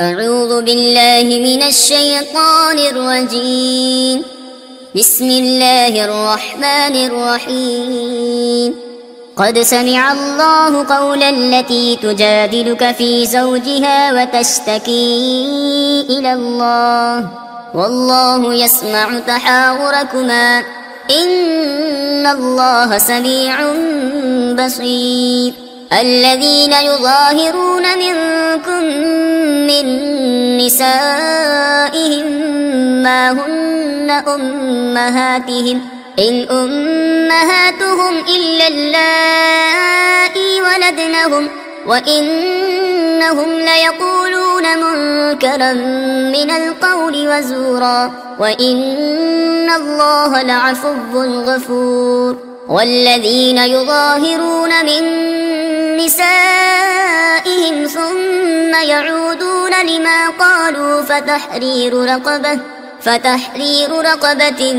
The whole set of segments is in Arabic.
أعوذ بالله من الشيطان الرجيم. بسم الله الرحمن الرحيم. قد سمع الله قولا التي تجادلك في زوجها وتشتكي إلى الله والله يسمع تحاوركما إن الله سميع بصير. الذين يظاهرون منكم من نسائهم ما هن أمهاتهم إن أمهاتهم إلا اللائي ولدنهم وإنهم ليقولون منكرا من القول وزورا وإن الله لعفو غفور. والذين يظاهرون من نسائهم ثم يعودون لما قالوا فتحرير رقبة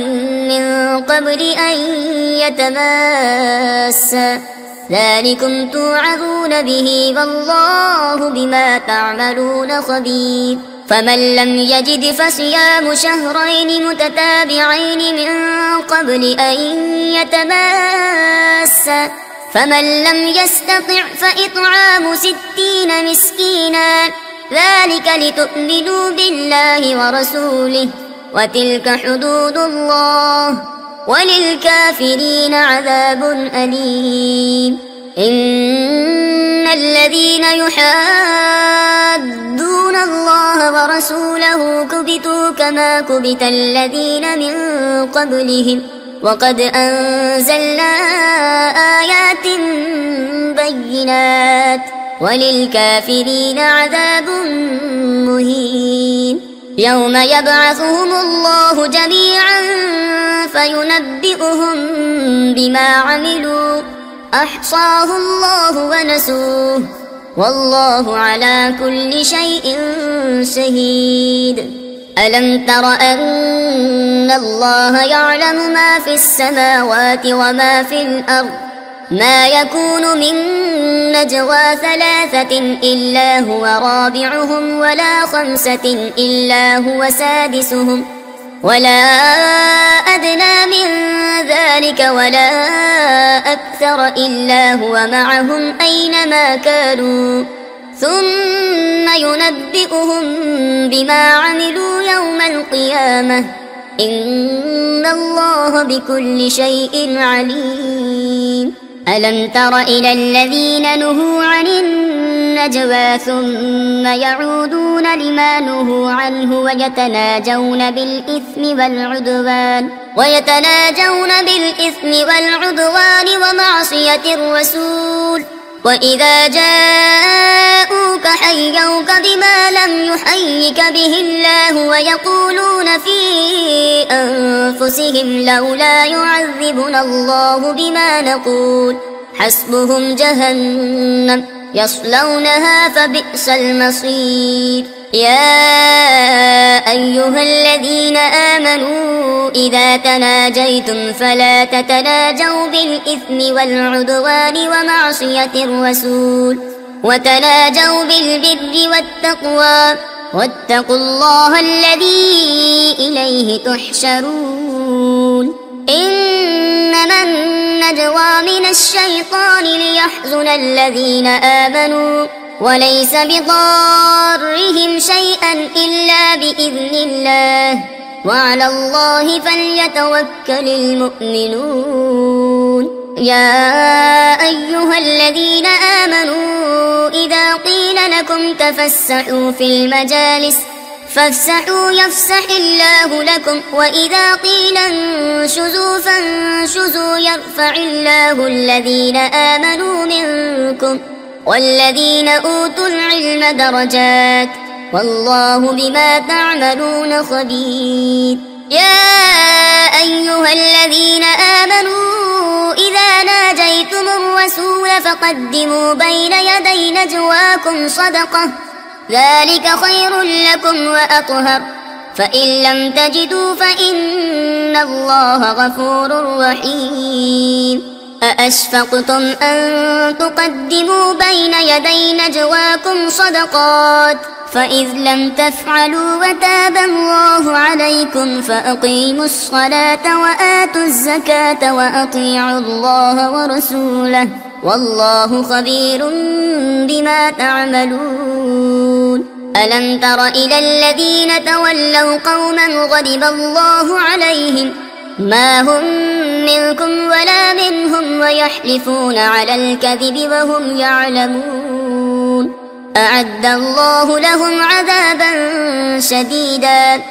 من قبل أن يتماسا ذلكم توعظون به والله بما تعملون خبير. فمن لم يجد فصيام شهرين متتابعين من قبل أن يتماسا فمن لم يستطع فإطعام 60 مسكينا ذلك لتؤمنوا بالله ورسوله وتلك حدود الله وللكافرين عذاب أليم. إن الذين يحادون الله ورسوله كبتوا كما كبت الذين من قبلهم وقد أنزلنا آيات بينات وللكافرين عذاب مهين. يوم يبعثهم الله جميعا فينبئهم بما عملوا أحصاه الله ونسوه والله على كل شيء شهيد. ألم تر أن الله يعلم ما في السماوات وما في الأرض ما يكون من نجوى 3 إلا هو رابعهم ولا 5 إلا هو سادسهم ولا أدنى من ذلك ولا أكثر إلا هو معهم أينما كانوا ثم ينبئهم بما عملوا يوم القيامة إن الله بكل شيء عليم. ألم تر إلى الذين نهوا عن النجوى ثم يعودون لما نهوا عنه ويتناجون بالإثم والعدوان ومعصية الرسول وإذا جاءوك حيوك بما لم يحيك به الله ويقولون في أنفسهم لولا يعذبنا الله بما نقول حسبهم جهنم يصلونها فبئس المصير. يا أيها الذين آمنوا إذا تناجيتم فلا تتناجوا بالإثم والعدوان ومعصية الرسول وتناجوا بالبر والتقوى واتقوا الله الذي إليه تحشرون. إنما النجوى من الشيطان ليحزن الذين آمنوا وليس بضارهم شيئا إلا بإذن الله وعلى الله فليتوكل المؤمنون. يا أيها الذين آمنوا إذا قيل لكم تفسحوا في المجالس فافسحوا يفسح الله لكم وإذا قيل انشزوا فانشزوا يرفع الله الذين آمنوا منكم والذين أوتوا العلم درجات والله بما تعملون خبير. يا أيها الذين آمنوا إذا ناجيتم الرسول فقدموا بين يدي نجواكم صدقة ذلك خير لكم وأطهر فإن لم تجدوا فإن الله غفور رحيم. أأشفقتم أن تقدموا بين يدي نجواكم صدقات فإذ لم تفعلوا وتاب الله عليكم فأقيموا الصلاة وآتوا الزكاة وأطيعوا الله ورسوله والله خبير بما تعملون. ألم تر إلى الذين تولوا قوما غضب الله عليهم ما هم منكم ولا منهم ويحلفون على الكذب وهم يعلمون أعد الله لهم عذابا شديدا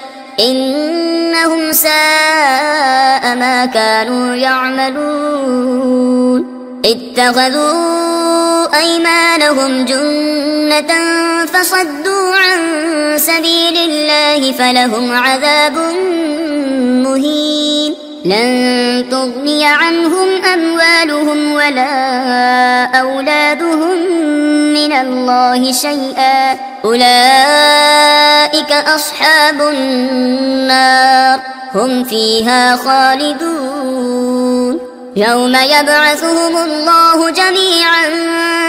إنهم ساء ما كانوا يعملون. اتخذوا أيمانهم جنة فصدوا عن سبيل الله فلهم عذاب مهين لن تغني عنهم أموالهم ولا أولادهم من الله شيئا أولئك أصحاب النار هم فيها خالدون. يوم يبعثهم الله جميعا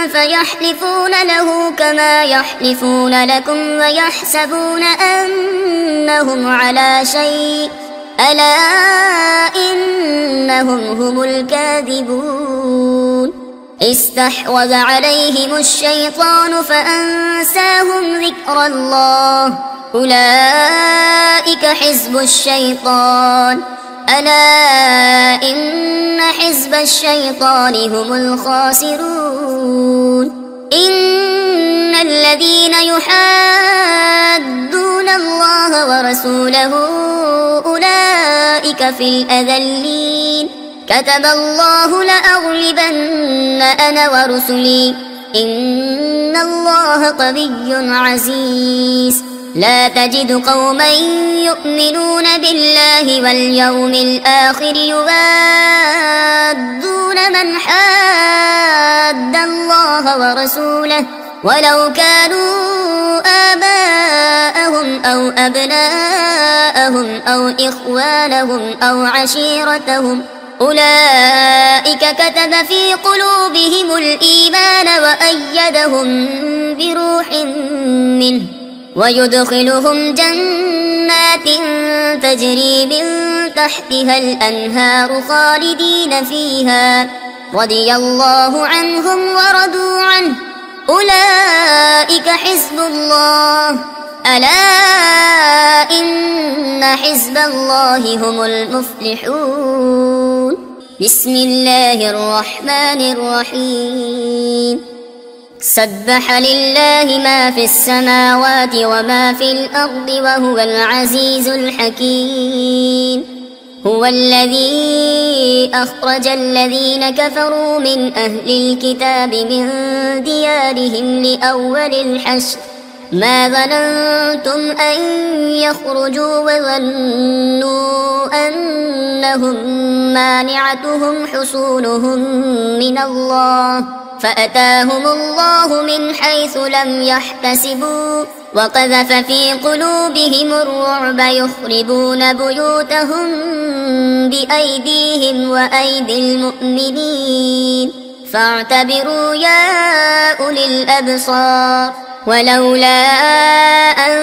فيحلفون له كما يحلفون لكم ويحسبون أنهم على شيء ألا إنهم هم الكاذبون. استحوذ عليهم الشيطان فأنساهم ذكر الله أولئك حزب الشيطان ألا إن حزب الشيطان هم الخاسرون. إن الذين يحادون الله ورسوله أولئك في الأذلين كتب الله لأغلبن أنا ورسلي إن الله قوي عزيز. لا تجد قوما يؤمنون بالله واليوم الآخر يوادون من حاد الله ورسوله ولو كانوا آباءهم أو أبناءهم أو إخوانهم أو عشيرتهم أولئك كتب في قلوبهم الإيمان وأيدهم بروح منه ويدخلهم جنات تجري من تحتها الأنهار خالدين فيها رضي الله عنهم ورضوا عنه أولئك حزب الله ألا إن حزب الله هم المفلحون. بسم الله الرحمن الرحيم. سبح لله ما في السماوات وما في الأرض وهو العزيز الحكيم. هو الذي أخرج الذين كفروا من أهل الكتاب من ديارهم لأول الحشر ما ظننتم أن يخرجوا وظنوا أنهم مانعتهم حصونهم من الله فأتاهم الله من حيث لم يحتسبوا وقذف في قلوبهم الرعب يخربون بيوتهم بأيديهم وأيدي المؤمنين فاعتبروا يا أولي الأبصار. ولولا أن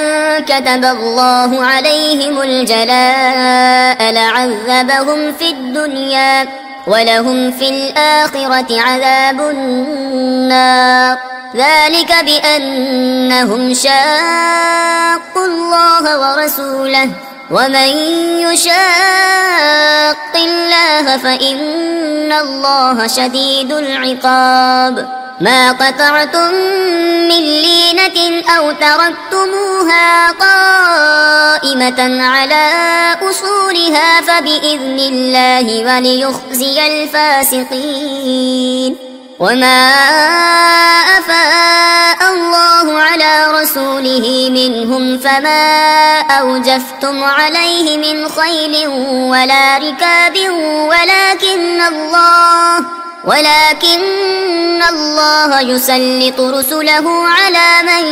كتب الله عليهم الجلاء لعذبهم في الدنيا ولهم في الآخرة عذاب النار ذلك بأنهم شاقوا الله ورسوله ومن يشاق الله فإن الله شديد العقاب. ما قطعتم من لينة أو تركتموها قائمة على أصولها فبإذن الله وليخزي الفاسقين. وما أفاء الله على رسوله منهم فما أوجفتم عليه من خيل ولا ركاب ولكن الله يسلط رسله على من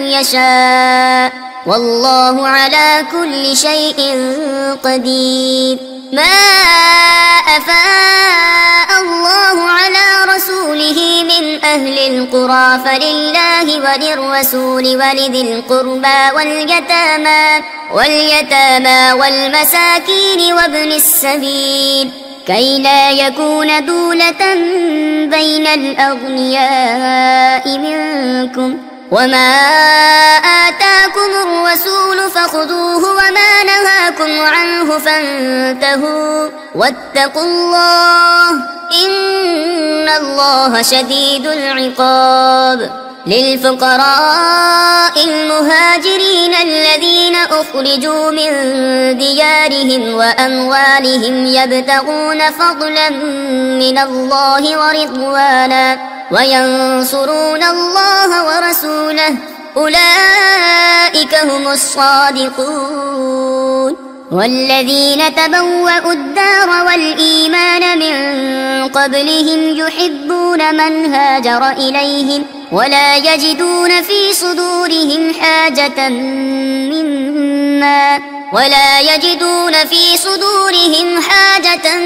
يشاء والله على كل شيء قدير. ما أفاء الله على رسوله من أهل القرى فلله وللرسول ولذي القربى واليتامى والمساكين وابن السبيل كي لا يكون دولة بين الأغنياء منكم وما آتاكم الرسول فخذوه وما نهاكم عنه فانتهوا واتقوا الله إن الله شديد العقاب. للفقراء المهاجرين الذين أخرجوا من ديارهم وأموالهم يبتغون فضلا من الله ورضوانا وينصرون الله ورسوله أولئك هم الصادقون. والذين تبوأوا الدار والإيمان من قبلهم يحبون من هاجر إليهم ولا يجدون في صدورهم حاجة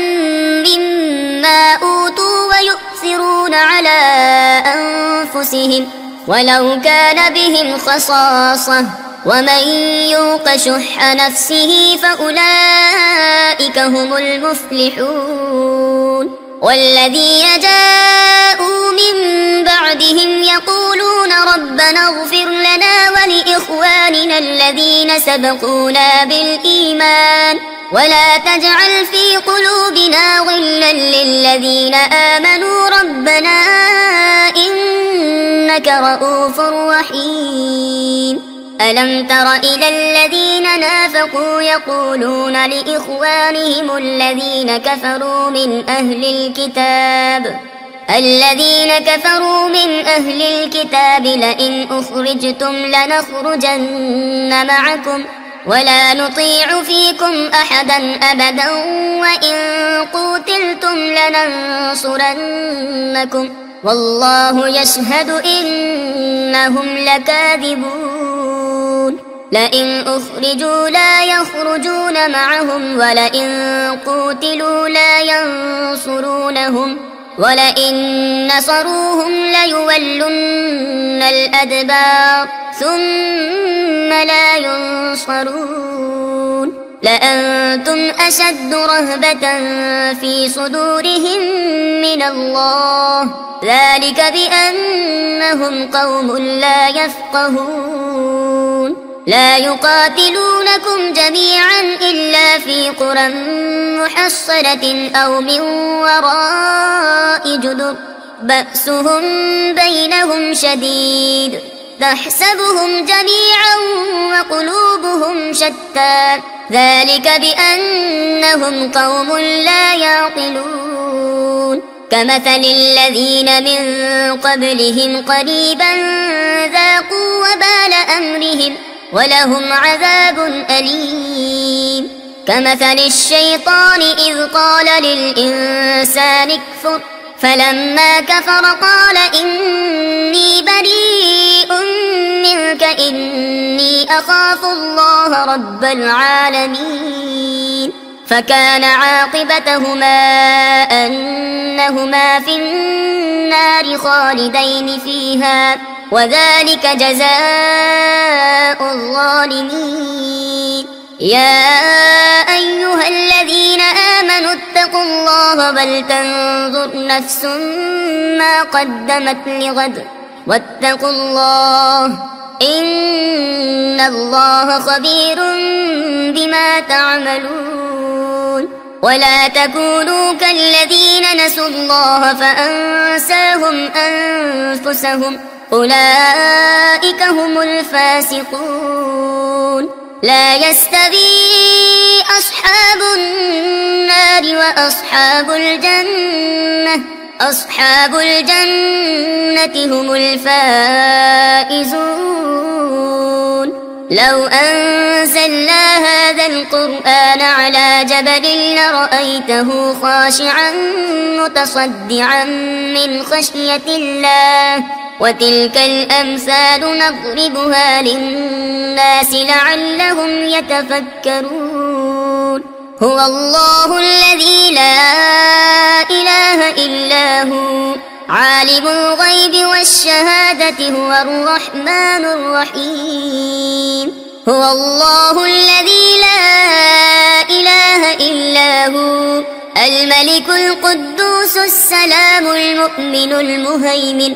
مما أوتوا ويؤثرون على أنفسهم ولو كان بهم خصاصة ومن يوق شح نفسه فأولئك هم المفلحون. والذين جاءوا من بعدهم يقولون ربنا اغفر لنا ولإخواننا الذين سبقونا بالإيمان ولا تجعل في قلوبنا غلا للذين آمنوا ربنا إنك رؤوف رحيم. ألم تر إلى الذين نافقوا يقولون لإخوانهم الذين كفروا من أهل الكتاب لئن أخرجتم لنخرجن معكم ولا نطيع فيكم أحدا أبدا وإن قوتلتم لننصرنكم والله يشهد إنهم لكاذبون. لئن أخرجوا لا يخرجون معهم ولئن قوتلوا لا ينصرونهم ولئن نصروهم ليولن الأدبار ثم لا ينصرون. لأنتم أشد رهبة في صدورهم من الله ذلك بأنهم قوم لا يفقهون. لا يقاتلونكم جميعا إلا في قرى محصنة أو من وراء جدر بأسهم بينهم شديد تحسبهم جميعا وقلوبهم شتى ذلك بأنهم قوم لا يعقلون. كمثل الذين من قبلهم قريبا ذاقوا وبال أمرهم ولهم عذاب أليم. كمثل الشيطان إذ قال للإنسان اكفر فلما كفر قال إني بريء منك إني أخاف الله رب العالمين. فكان عاقبتهما أنهما في النار خالدين فيها وذلك جزاء الظالمين. يا أيها الذين آمنوا اتقوا الله ولتنظر نفس ما قدمت لغد واتقوا الله إن الله خبير بما تعملون. ولا تكونوا كالذين نسوا الله فأنساهم أنفسهم أولئك هم الفاسقون. لا يستوي أصحاب النار وأصحاب الجنة أصحاب الجنة هم الفائزون. لو أنزلنا هذا القرآن على جبل لرأيته خاشعا متصدعا من خشية الله وتلك الأمثال نضربها للناس لعلهم يتفكرون. هو الله الذي لا إله إلا هو عالم الغيب والشهادة هو الرحمن الرحيم هو الله الذي لا إله إلا هو الملك القدوس السلام المؤمن المهيمن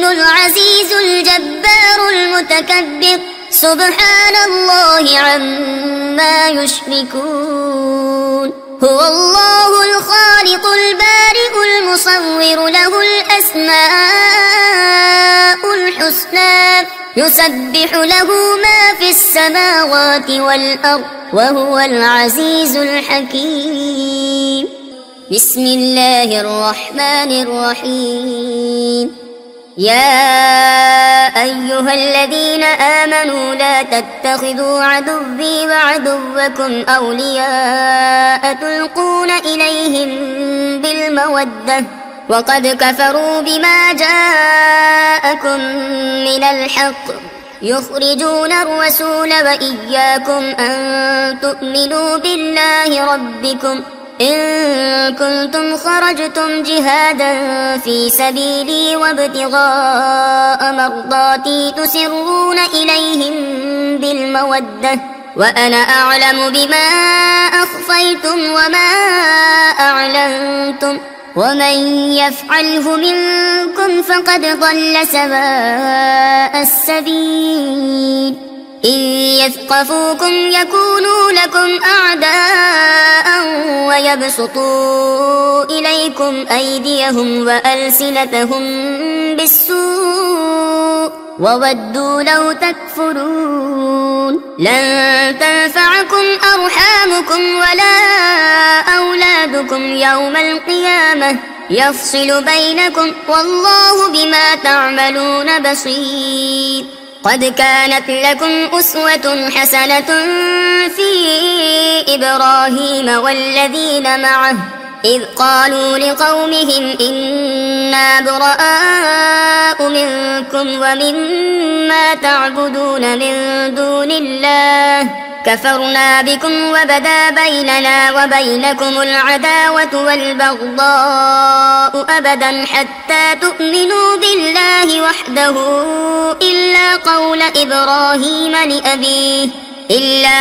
العزيز الجبار المتكبر سبحان الله عما يشركون هو الله الخالق البارئ المصور له الأسماء الحسنى يسبح له ما في السماوات والأرض وهو العزيز الحكيم بسم الله الرحمن الرحيم يا أيها الذين آمنوا لا تتخذوا عدوي وعدوكم أولياء تلقون إليهم بالمودة وقد كفروا بما جاءكم من الحق يخرجون الرسول وإياكم أن تؤمنوا بالله ربكم إن كنتم خرجتم جهادا في سبيلي وابتغاء مرضاتي تسرون إليهم بالمودة وأنا أعلم بما أخفيتم وما أعلنتم ومن يفعله منكم فقد ضل سواء السبيل إن يثقفوكم يكونوا لكم أعداء ويبسطوا إليكم أيديهم وألسنتهم بالسوء وودوا لو تكفرون لن تنفعكم أرحامكم ولا أولادكم يوم القيامة يفصل بينكم والله بما تعملون بصير قد كانت لكم أسوة حسنة في إبراهيم والذين معه إذ قالوا لقومهم إنا براء منكم ومما تعبدون من دون الله كفرنا بكم وبدا بيننا وبينكم العداوة والبغضاء أبدا حتى تؤمنوا بالله وحده إلا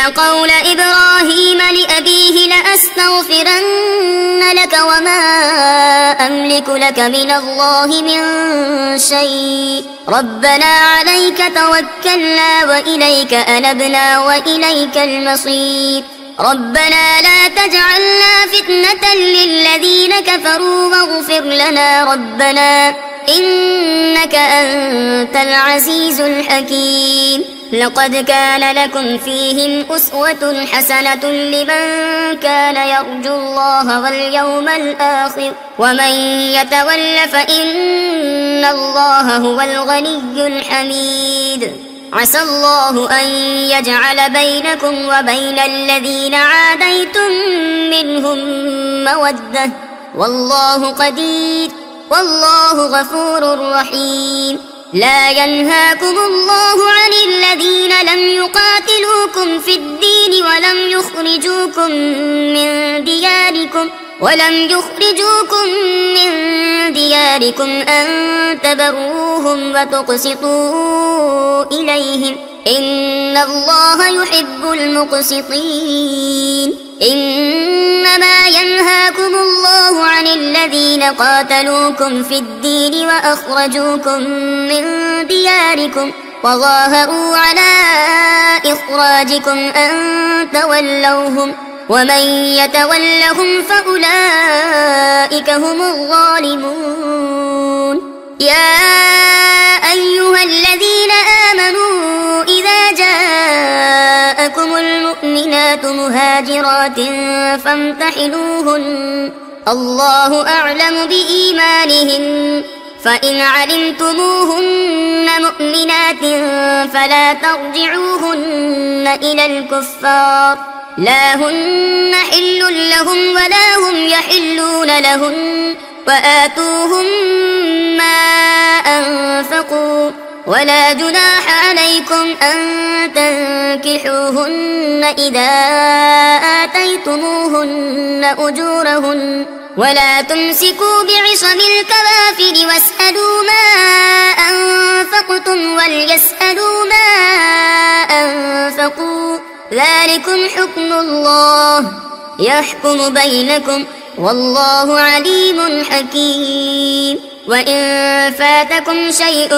قول إبراهيم لأبيه لأستغفرن لك وما أملك لك من الله من شيء ربنا عليك توكلنا وإليك أنبنا وإليك المصير ربنا لا تجعلنا فتنة للذين كفروا واغفر لنا ربنا إنك أنت العزيز الحكيم لقد كان لكم فيهم أسوة حسنة لمن كان يرجو الله واليوم الآخر ومن يتول فإن الله هو الغني الحميد عسى الله أن يجعل بينكم وبين الذين عاديتم منهم مودة والله قدير والله غفور رحيم لا ينهاكم الله عن الذين لم يقاتلوكم في الدين ولم يخرجوكم من دياركم أن تبروهم وتقسطوا إليهم إن الله يحب المقسطين إنما ينهاكم الله عن الذين قاتلوكم في الدين وأخرجوكم من دياركم وظاهروا على إخراجكم أن تولوهم ومن يتولهم فأولئك هم الظالمون يا أيها الذين آمنوا إذا جاءكم المؤمنات مهاجرات فامتحنوهن الله أعلم بإيمانهن فإن علمتموهن مؤمنات فلا ترجعوهن إلى الكفار لا هن حل لهم ولا هم يحلون لهن وآتوهم ما أنفقوا ولا جناح عليكم عليكم أن تنكحوهن إذا آتيتموهن أجورهن ولا تمسكوا بعصم الكوافر واسألوا ما أنفقتم وليسألوا ما أنفقوا ذلكم حكم الله يحكم بينكم والله عليم حكيم. وإن فاتكم شيء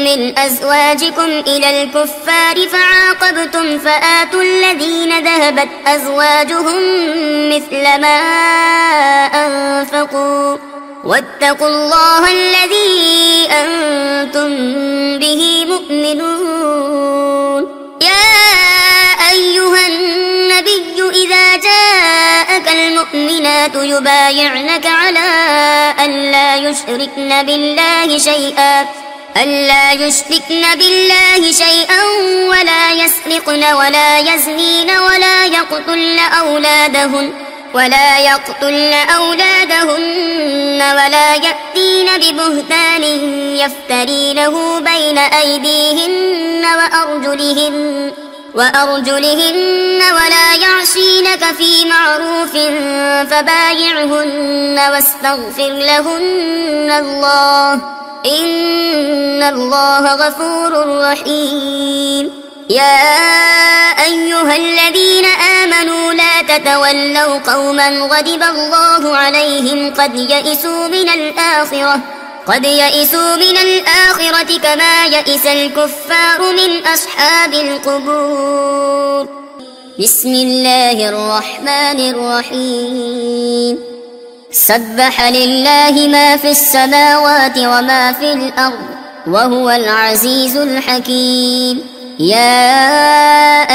من أزواجكم إلى الكفار فعاقبتم فآتوا الذين ذهبت أزواجهم مثل ما أنفقوا واتقوا الله الذي أنتم به مؤمنون. يا أيها النبي إذا جاءك المؤمنات يبايعنك على ألا يشركن بالله شيئا ولا يسرقن ولا يزنين ولا يقتلن أولادهن ولا يأتين ببهتان يفترينه بين أيديهن وأرجلهن ولا يعصينك في معروف فبايعهن واستغفر لهن الله إن الله غفور رحيم. يا أيها الذين آمنوا لا تتولوا قوما غضب الله عليهم قد يئسوا من الآخرة كما يئس الكفار من أصحاب القبور. بسم الله الرحمن الرحيم. سبح لله ما في السماوات وما في الأرض وهو العزيز الحكيم. يا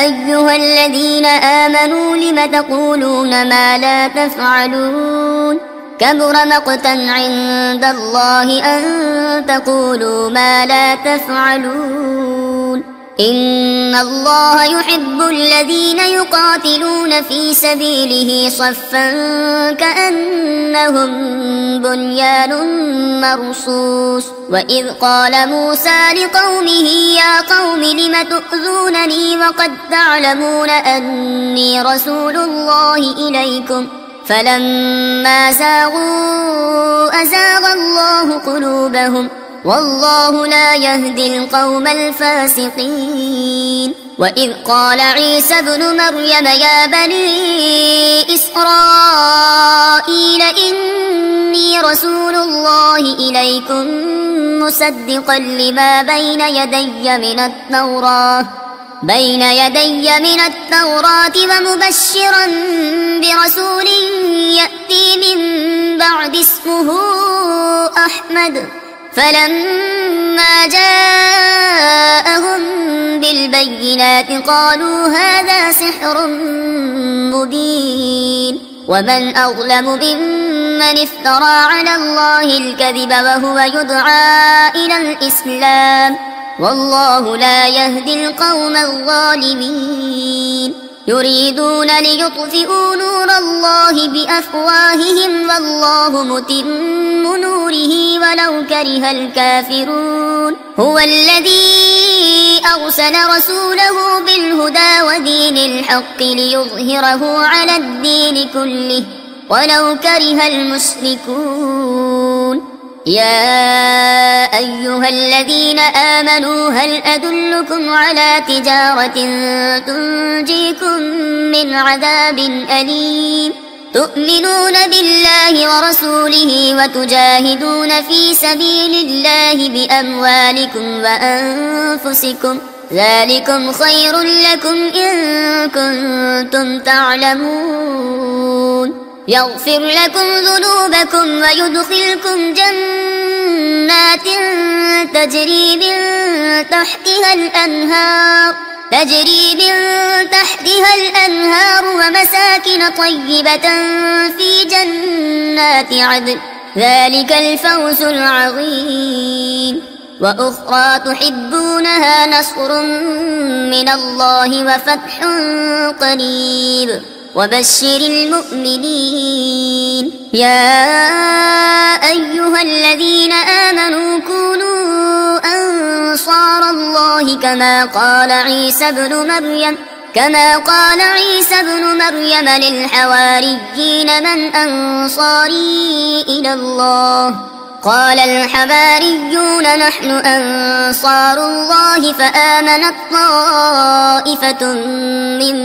أيها الذين آمنوا لم تقولون ما لا تفعلون كبر مقتا عند الله أن تقولوا ما لا تفعلون. إن الله يحب الذين يقاتلون في سبيله صفا كأنهم بنيان مرصوص. وإذ قال موسى لقومه يا قوم لم تؤذونني وقد تعلمون أني رسول الله إليكم فلما زاغوا أزاغ الله قلوبهم والله لا يهدي القوم الفاسقين. وإذ قال عيسى ابن مريم يا بني إسرائيل إني رسول الله إليكم مصدقا لما بين يدي من التوراة ومبشرا برسول يأتي من بعد اسمه أحمد. فلما جاءهم بالبينات قالوا هذا سحر مبين. ومن أظلم ممن افترى على الله الكذب وهو يدعى إلى الإسلام والله لا يهدي القوم الظالمين. يريدون ليطفئوا نور الله بأفواههم والله متم نوره ولو كره الكافرون. هو الذي أرسل رسوله بالهدى ودين الحق ليظهره على الدين كله ولو كره المشركون. يا أيها الذين آمنوا هل أدلكم على تجارة تنجيكم من عذاب أليم تؤمنون بالله ورسوله وتجاهدون في سبيل الله بأموالكم وأنفسكم ذلكم خير لكم إن كنتم تعلمون. يغفر لكم ذنوبكم ويدخلكم جنات تجري من تحتها الأنهار ومساكن طيبة في جنات عدن ذلك الفوز العظيم. وأخرى تحبونها نصر من الله وفتح قريب وبشر المؤمنين. يا أيها الذين آمنوا كونوا أنصار الله كما قال عيسى ابن مريم للحواريين من أنصاري إلى الله؟ قال الحواريون نحن أنصار الله. فآمنت طائفة من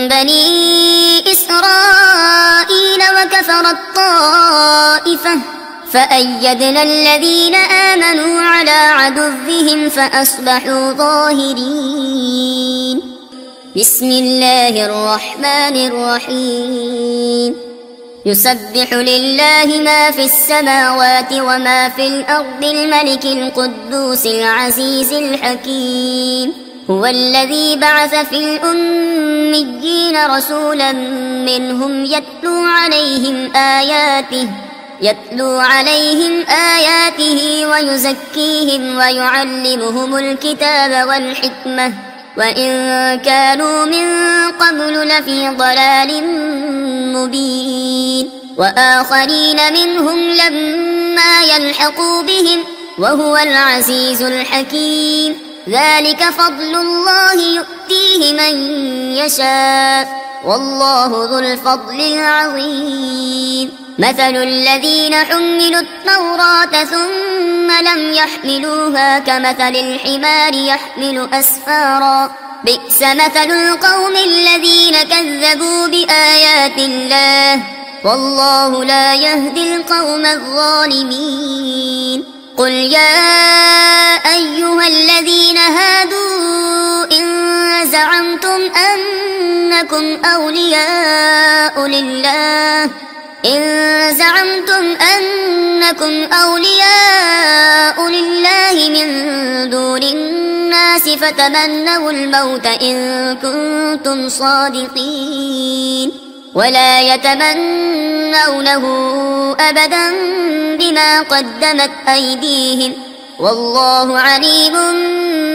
بني إسرائيل وكفرت طائفة فأيدنا الذين آمنوا على عدوهم فأصبحوا ظاهرين. بسم الله الرحمن الرحيم. يسبح لله ما في السماوات وما في الأرض الملك القدوس العزيز الحكيم. هو الذي بعث في الأميين رسولا منهم يتلو عليهم آياته ويزكيهم ويعلمهم الكتاب والحكمة وإن كانوا من قبل لفي ضلال مبين. وآخرين منهم لما يلحقوا بهم وهو العزيز الحكيم. ذلك فضل الله يؤتيه من يشاء والله ذو الفضل العظيم. مثل الذين حملوا التوراة ثم لم يحملوها كمثل الحمار يحمل أسفارا. بئس مثل القوم الذين كذبوا بآيات الله والله لا يهدي القوم الظالمين. قل يا أيها الذين هادوا إن زعمتم أنكم أولياء لله من دون الناس فتمنوا الموت إن كنتم صادقين ولا يتمنونه أبدا بما قدمت أيديهم والله عليم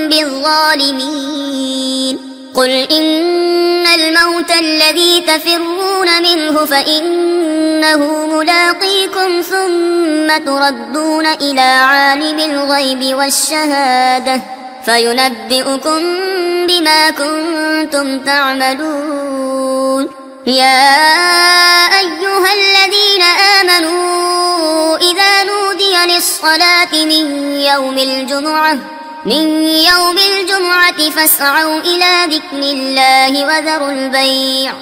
بالظالمين. قل إن الموت الذي تفرون منه فإنه ملاقيكم ثم تردون إلى عالم الغيب والشهادة فينبئكم بما كنتم تعملون. يا أيها الذين آمنوا إذا نودي للصلاة من يوم الجمعة فاسعوا إلى ذكر الله وذروا البيع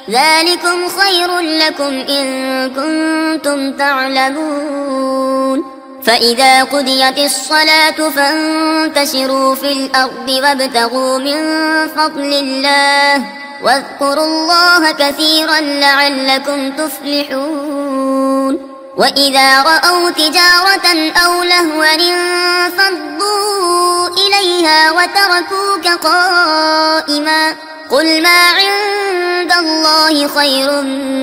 ذلكم خير لكم إن كنتم تعلمون. فإذا قضيت الصلاة فانتشروا في الأرض وابتغوا من فضل الله واذكروا الله كثيرا لعلكم تفلحون. وإذا رأوا تجارة أو لهوا انفضوا إليها وتركوك قائما قل ما عند الله خير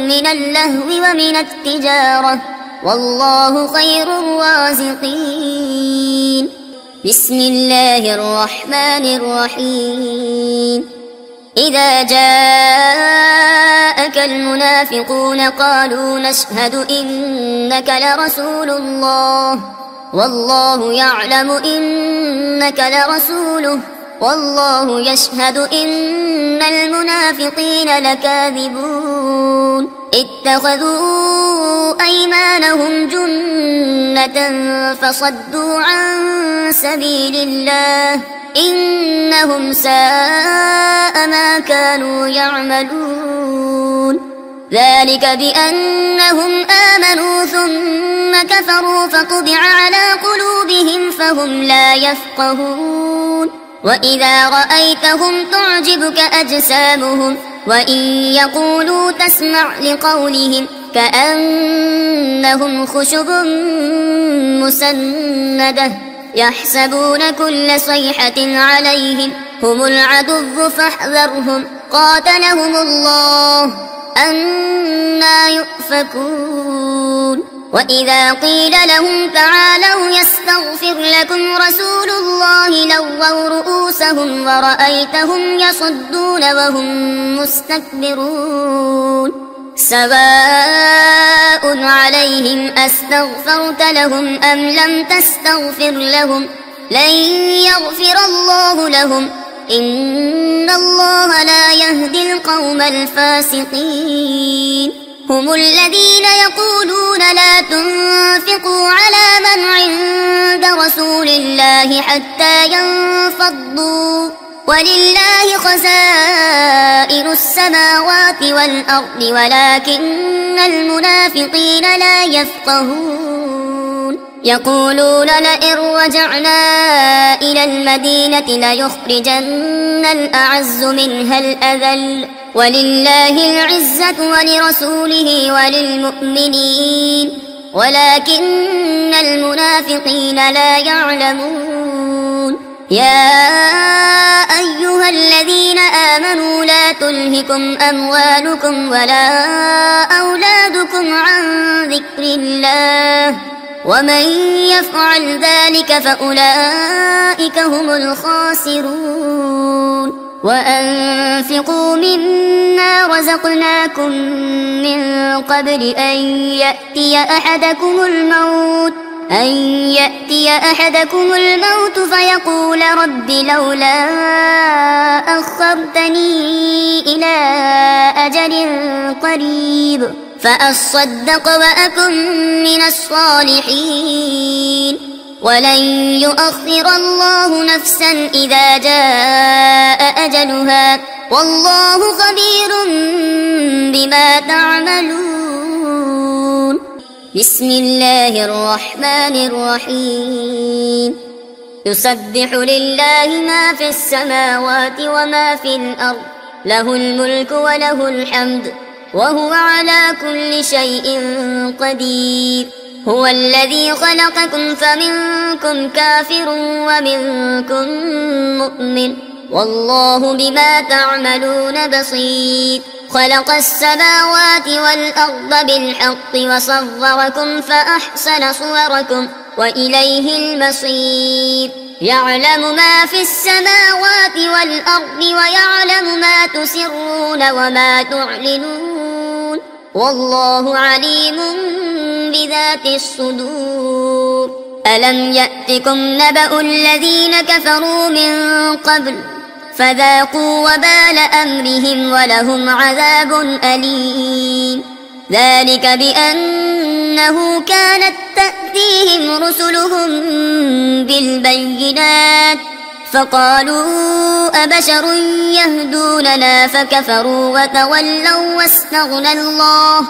من اللهو ومن التجارة والله خير الرازقين. بسم الله الرحمن الرحيم. إذا جاءك المنافقون قالوا نشهد إنك لرسول الله والله يعلم إنك لرسوله والله يشهد إن المنافقين لكاذبون. اتخذوا أيمانهم جنة فصدوا عن سبيل الله إنهم ساء ما كانوا يعملون. ذلك بأنهم آمنوا ثم كفروا فطبع على قلوبهم فهم لا يفقهون. وإذا رأيتهم تعجبك أجسامهم وإن يقولوا تسمع لقولهم كأنهم خشب مسندة يحسبون كل صيحة عليهم هم العدو فاحذرهم قاتلهم الله أنى يؤفكون. وإذا قيل لهم تعالوا يستغفر يستغفر لكم رسول الله لووا رؤوسهم ورأيتهم يصدون وهم مستكبرون سواء عليهم أستغفرت لهم أم لم تستغفر لهم لن يغفر الله لهم إن الله لا يهدي القوم الفاسقين هم الذين يقولون لا تنفقوا على من عند رسول الله حتى ينفضوا ولله خزائن السماوات والأرض ولكن المنافقين لا يفقهون يقولون لئن رجعنا إلى المدينة ليخرجن الأعز منها الأذل ولله العزة ولرسوله وللمؤمنين ولكن المنافقين لا يعلمون يا أيها الذين آمنوا لا تلهكم أموالكم ولا أولادكم عن ذكر الله ومن يفعل ذلك فأولئك هم الخاسرون وأنفقوا مما رزقناكم من قبل أن يأتي أحدكم الموت فيقول رب لولا أخرتني إلى أجل قريب فأصدق وأكن من الصالحين ولن يؤخر الله نفسا إذا جاء أجلها والله خبير بما تعملون بسم الله الرحمن الرحيم يسبح لله ما في السماوات وما في الأرض له الملك وله الحمد وهو على كل شيء قدير هو الذي خلقكم فمنكم كافر ومنكم مؤمن والله بما تعملون بصير خلق السماوات والأرض بالحق وصوركم فأحسن صوركم وإليه المصير يعلم ما في السماوات والأرض ويعلم ما تسرون وما تعلنون والله عليم بذات الصدور ألم يأتكم نبأ الذين كفروا من قبل فذاقوا وبال أمرهم ولهم عذاب أليم ذلك بأنه كانت تأتيهم رسلهم بالبينات فقالوا أبشر يهدوننا فكفروا وتولوا واستغنى الله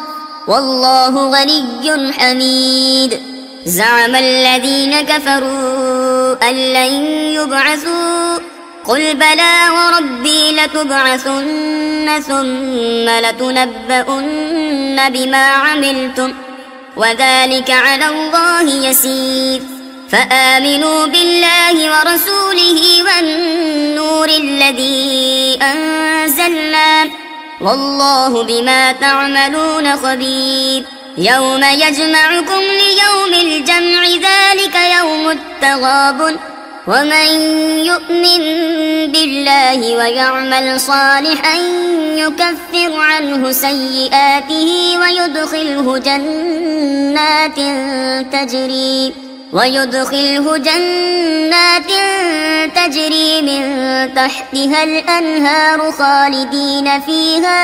والله غني حميد زعم الذين كفروا أن لن يبعثوا قل بلى وربي لتبعثن ثم لتنبؤن بما عملتم وذلك على الله يسير فآمنوا بالله ورسوله والنور الذي أنزلنا والله بما تعملون خبير يوم يجمعكم ليوم الجمع ذلك يوم التغابن ومن يؤمن بالله ويعمل صالحا يكفر عنه سيئاته ويدخله جنات تجري من تحتها الأنهار خالدين فيها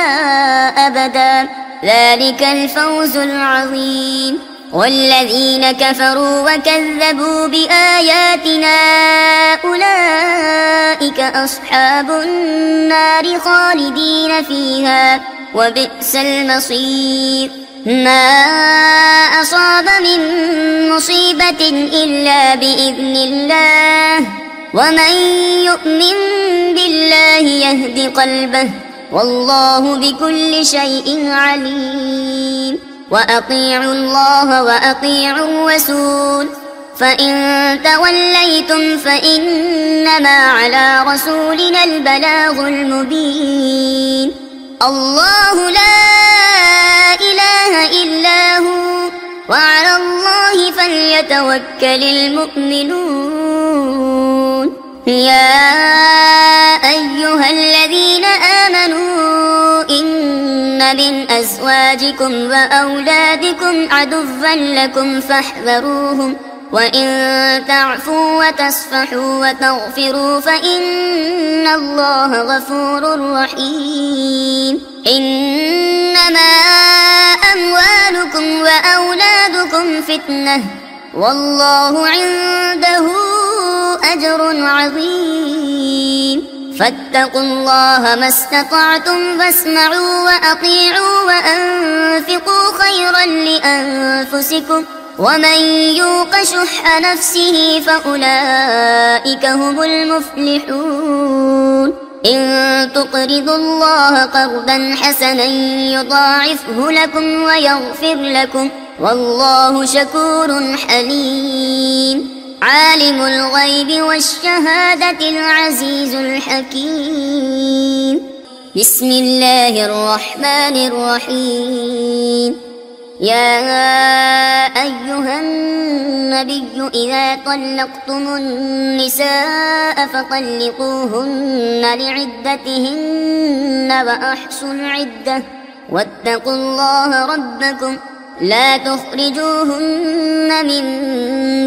أبدا ذلك الفوز العظيم والذين كفروا وكذبوا بآياتنا أولئك أصحاب النار خالدين فيها وبئس المصير ما أصاب من مصيبة إلا بإذن الله ومن يؤمن بالله يهد قلبه والله بكل شيء عليم وأطيعوا الله وأطيعوا الرسول فإن توليتم فإنما على رسولنا البلاغ المبين الله لا إله إلا هو وعلى الله فليتوكل المؤمنون. يا أيها الذين آمنوا إن من أزواجكم وأولادكم عدوا لكم فاحذروهم، وإن تعفوا وتصفحوا وتغفروا فإن الله غفور رحيم. إنما أموالكم وأولادكم فتنة والله عنده أجر عظيم. فاتقوا الله ما استطعتم فاسمعوا وأطيعوا وأنفقوا خيرا لأنفسكم ومن يوق شح نفسه فأولئك هم المفلحون. إن تقرضوا الله قرضا حسنا يضاعفه لكم ويغفر لكم والله شكور حليم. عالم الغيب والشهادة العزيز الحكيم. بسم الله الرحمن الرحيم. يا أيها النبي إذا طلقتم النساء فطلقوهن لعدتهن وأحصوا العدة واتقوا الله ربكم لا تخرجوهن من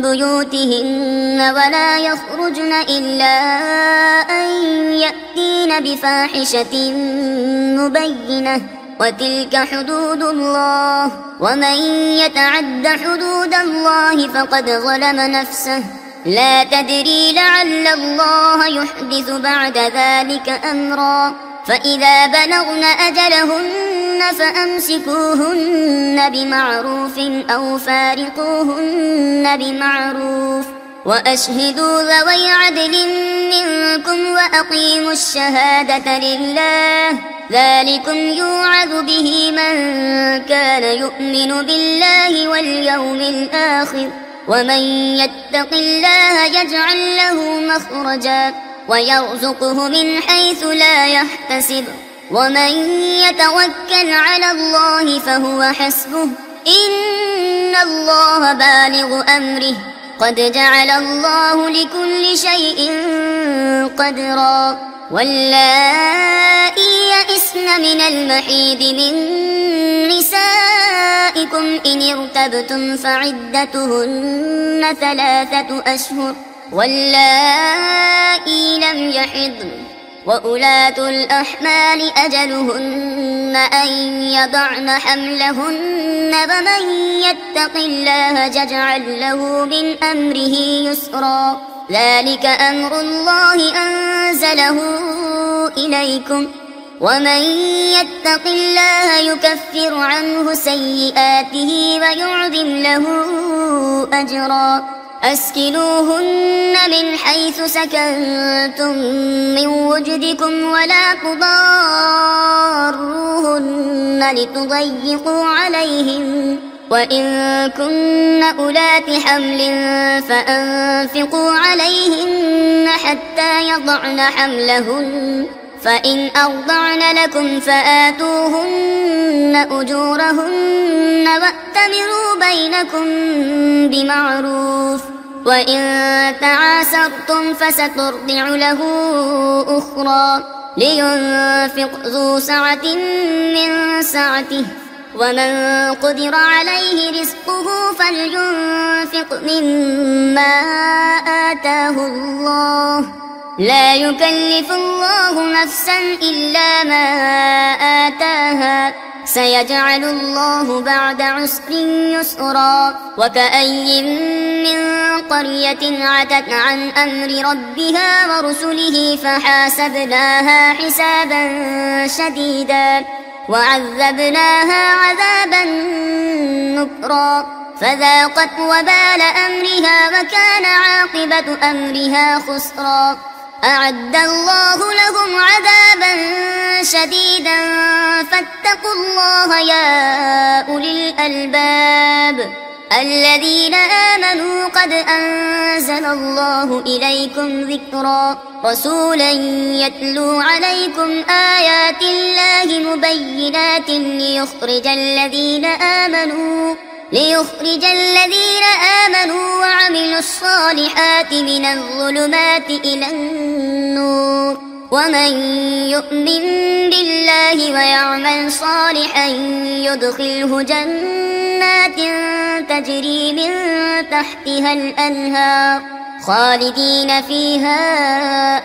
بيوتهن ولا يخرجن إلا أن يأتين بفاحشة مبينة وتلك حدود الله ومن يتعد حدود الله فقد ظلم نفسه لا تدري لعل الله يحدث بعد ذلك أمرا. فإذا بلغن أجلهن فأمسكوهن بمعروف أو فارقوهن بمعروف وأشهدوا ذوي عدل منكم وأقيموا الشهادة لله ذلكم يوعظ به من كان يؤمن بالله واليوم الآخر ومن يتق الله يجعل له مخرجا ويرزقه من حيث لا يحتسب ومن يتوكل على الله فهو حسبه إن الله بالغ أمره قد جعل الله لكل شيء قدرا. واللائي يئسن من المحيض من نسائكم إن ارتبتم فعدتهن 3 أشهر واللائي لم يحضن وأولاة الأحمال أجلهن أن يضعن حملهن ومن يتق الله يجعل له من أمره يسرا. ذلك أمر الله أنزله إليكم ومن يتق الله يكفر عنه سيئاته ويعظم له أجرا. أسكنوهن من حيث سكنتم من وجدكم ولا تضاروهن لتضيقوا عليهن وإن كن أولات حمل فأنفقوا عليهن حتى يضعن حملهن فإن أرضعن لكم فآتوهن أجورهن وأتمروا بينكم بمعروف وإن تعاسرتم فسترضع له أخرى لينفق ذو سعة من سعته ومن قدر عليه رزقه فلينفق مما آتاه الله لا يكلف الله نفسا إلا ما آتاها سيجعل الله بعد عسر يسرا. وكأي من قرية عتت عن أمر ربها ورسله فحاسبناها حسابا شديدا وعذبناها عذابا نكرا فذاقت وبال أمرها وكان عاقبة أمرها خسرا. أعد الله لهم عذابا شديدا فاتقوا الله يا أولي الألباب الذين آمنوا قد أنزل الله إليكم ذكرا رسولا يتلو عليكم آيات الله مبينات ليخرج ليخرج الذين آمنوا وعملوا الصالحات من الظلمات إلى النور ومن يؤمن بالله ويعمل صالحا يدخله جنات تجري من تحتها الأنهار خالدين فيها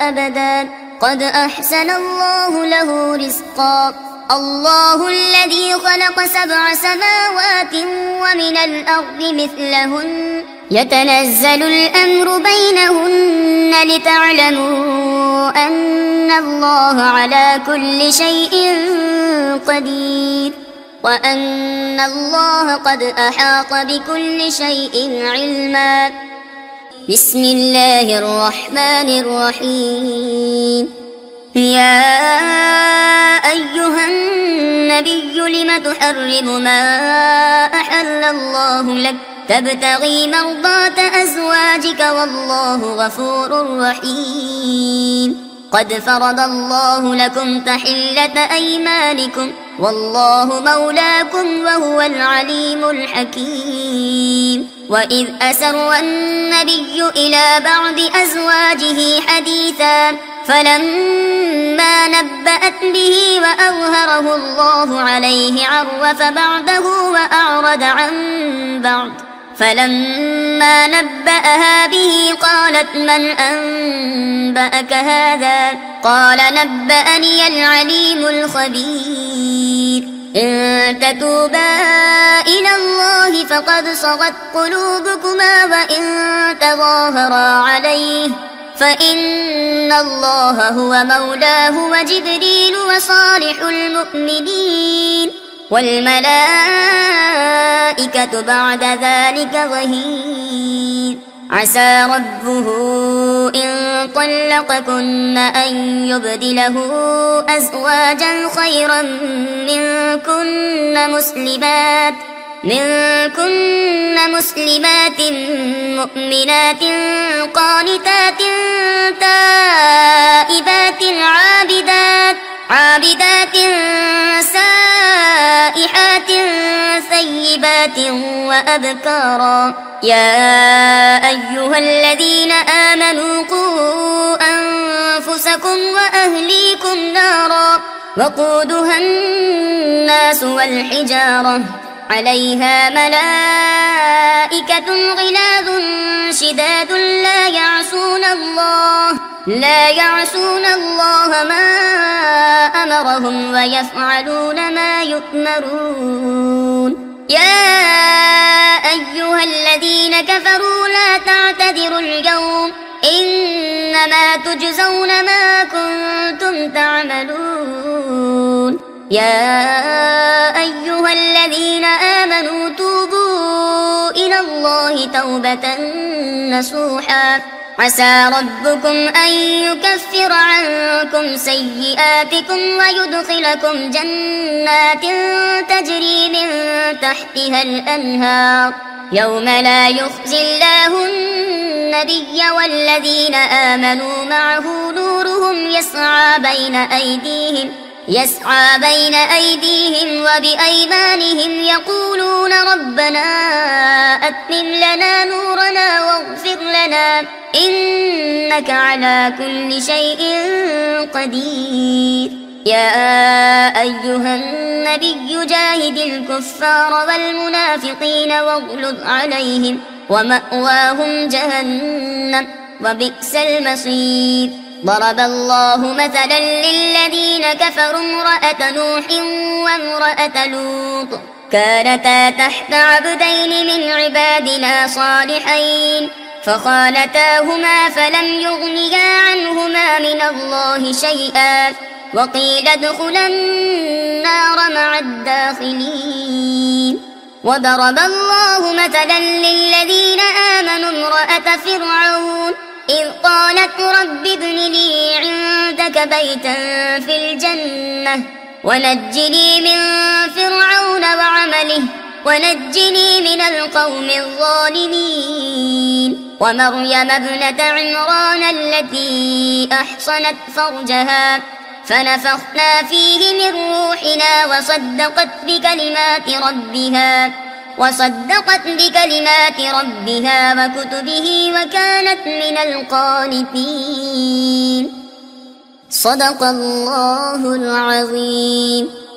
أبدا قد أحسن الله له رزقا الله الذي خلق 7 سماوات ومن الأرض مثلهن يتنزل الأمر بينهن لتعلموا أن الله على كل شيء قدير وأن الله قد أحاط بكل شيء علما بسم الله الرحمن الرحيم يا أيها النبي لم تحرم ما أحل الله لك تبتغي مرضات أزواجك والله غفور رحيم قد فرض الله لكم تحلة أيمانكم والله مولاكم وهو العليم الحكيم وإذ أسر النبي إلى بعض أزواجه حديثا فلما نبأت به وأظهره الله عليه عرف بعده وأعرض عن بعض فلما نبأها به قالت من أنبأك هذا قال نبأني العليم الخبير إن تتوبا إلى الله فقد صغت قلوبكما وإن تظاهرا عليه فإن الله هو مولاه وجبريل وصالح المؤمنين والملائكة بعد ذلك ظهير عسى ربه إن طلقكن أن يبدله أزواجا خيرا منكن مسلمات مؤمنات قانتات تائبات عابدات سائحات ثيبات وأبكارا يا أيها الذين آمنوا قوا أنفسكم وأهليكم نارا وقودها الناس والحجارة عليها ملائكة غلاظ شداد لا يعصون الله ما أمرهم ويفعلون ما يؤمرون يا أيها الذين كفروا لا تعتذروا اليوم إنما تجزون ما كنتم تعملون يا أيها الذين آمنوا توبوا إلى الله توبة نصوحا عسى ربكم أن يكفر عنكم سيئاتكم ويدخلكم جنات تجري من تحتها الأنهار يوم لا يخزي الله النبي والذين آمنوا معه نورهم يسعى بين أيديهم وبأيمانهم يقولون ربنا أتمم لنا نورنا واغفر لنا إنك على كل شيء قدير يا أيها النبي جاهد الكفار والمنافقين واغلظ عليهم ومأواهم جهنم وبئس المصير ضرب الله مثلا للذين كفروا امرأة نوح وامرأة لوط كانتا تحت عبدين من عبادنا صالحين فخانتاهما فلم يغنيا عنهما من الله شيئا وقيل ادخلا النار مع الداخلين وضرب الله مثلا للذين آمنوا امرأة فرعون إذ قالت رب ابن لي عندك بيتا في الجنة ونجني من فرعون وعمله ونجني من القوم الظالمين ومريم ابنة عمران التي أحصنت فرجها فنفخنا فيه من روحنا وصدقت بكلمات ربها وصدقت بكلمات ربها وكتبه وكانت من القانتين. صدق الله العظيم.